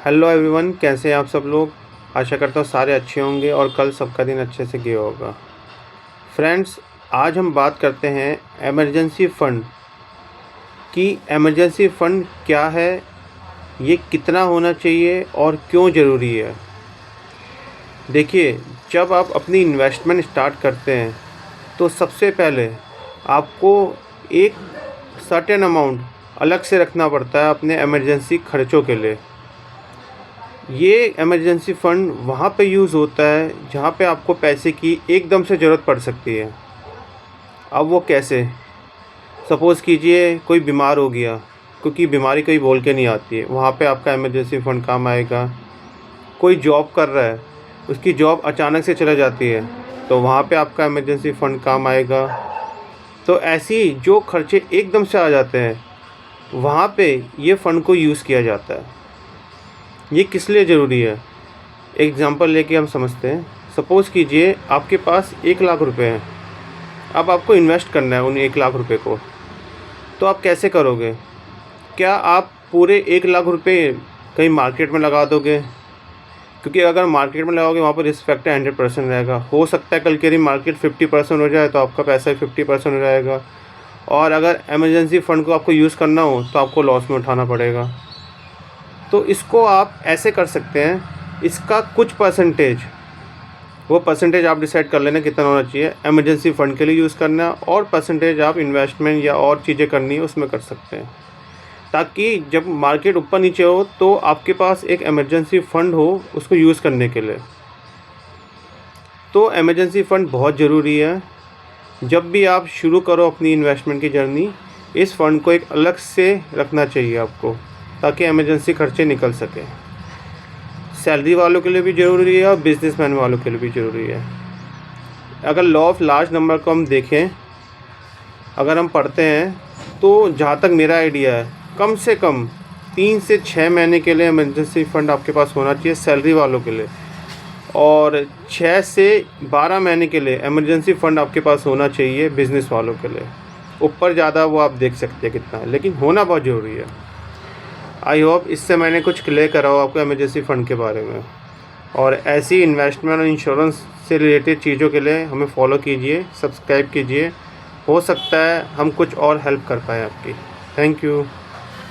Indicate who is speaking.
Speaker 1: Hello everyone, कैसे हैं आप सब लोग। आशा करता हूँ सारे अच्छे होंगे और कल सबका दिन अच्छे से गया होगा। फ्रेंड्स, आज हम बात करते हैं इमरजेंसी फ़ंड कि इमरजेंसी फ़ंड क्या है, ये कितना होना चाहिए और क्यों ज़रूरी है। देखिए, जब आप अपनी इन्वेस्टमेंट स्टार्ट करते हैं तो सबसे पहले आपको एक सर्टेन अमाउंट अलग से रखना पड़ता है अपने इमरजेंसी खर्चों के लिए। ये इमरजेंसी फ़ंड वहाँ पे यूज़ होता है जहाँ पे आपको पैसे की एकदम से ज़रूरत पड़ सकती है। अब वो कैसे? सपोज़ कीजिए कोई बीमार हो गया, क्योंकि बीमारी कोई बोल के नहीं आती है, वहाँ पे आपका इमरजेंसी फ़ंड काम आएगा। कोई जॉब कर रहा है, उसकी जॉब अचानक से चली जाती है, तो वहाँ पे आपका इमरजेंसी फ़ंड काम आएगा। तो ऐसे ही जो खर्चे एकदम से आ जाते हैं, वहाँ पे ये फ़ंड को यूज़ किया जाता है। ये किस लिए ज़रूरी है, एग्ज़ाम्पल लेके हम समझते हैं। सपोज़ कीजिए आपके पास 1 लाख रुपए हैं। अब आपको इन्वेस्ट करना है उन 1 लाख रुपए को, तो आप कैसे करोगे? क्या आप पूरे 1 लाख रुपए कहीं मार्केट में लगा दोगे? क्योंकि अगर मार्केट में लगाओगे वहाँ पर रिस्क फैक्टर 100% रहेगा। हो सकता है कल के दिन मार्केट 50% हो जाए तो आपका पैसा 50% हो जाएगा, और अगर इमरजेंसी फ़ंड को आपको यूज़ करना हो तो आपको लॉस में उठाना पड़ेगा। तो इसको आप ऐसे कर सकते हैं, इसका कुछ परसेंटेज, वो परसेंटेज आप डिसाइड कर लेना कितना होना चाहिए इमरजेंसी फ़ंड के लिए यूज़ करना, और परसेंटेज आप इन्वेस्टमेंट या और चीज़ें करनी है उसमें कर सकते हैं, ताकि जब मार्केट ऊपर नीचे हो तो आपके पास एक इमरजेंसी फ़ंड हो उसको यूज़ करने के लिए। तो इमरजेंसी फ़ंड बहुत ज़रूरी है। जब भी आप शुरू करो अपनी इन्वेस्टमेंट की जर्नी, इस फ़ंड को एक अलग से रखना चाहिए आपको, ताकि इमरजेंसी खर्चे निकल सकें। सैलरी वालों के लिए भी ज़रूरी है और बिजनेसमैन वालों के लिए भी ज़रूरी है। अगर लॉ ऑफ लार्ज नंबर को हम देखें, अगर हम पढ़ते हैं, तो जहाँ तक मेरा आइडिया है, कम से कम 3 से 6 महीने के लिए इमरजेंसी फ़ंड आपके पास होना चाहिए सैलरी वालों के लिए, और 6 से 12 महीने के लिए इमरजेंसी फ़ंड आपके पास होना चाहिए बिज़नेस वालों के लिए। ऊपर ज़्यादा वो आप देख सकते हैं कितना है, लेकिन होना बहुत ज़रूरी है। आई होप इससे मैंने कुछ क्लियर करा हो आपको इमरजेंसी फ़ंड के बारे में। और ऐसी इन्वेस्टमेंट और इंश्योरेंस से रिलेटेड चीज़ों के लिए हमें फॉलो कीजिए, सब्सक्राइब कीजिए। हो सकता है हम कुछ और हेल्प कर पाएँ आपकी। Thank you.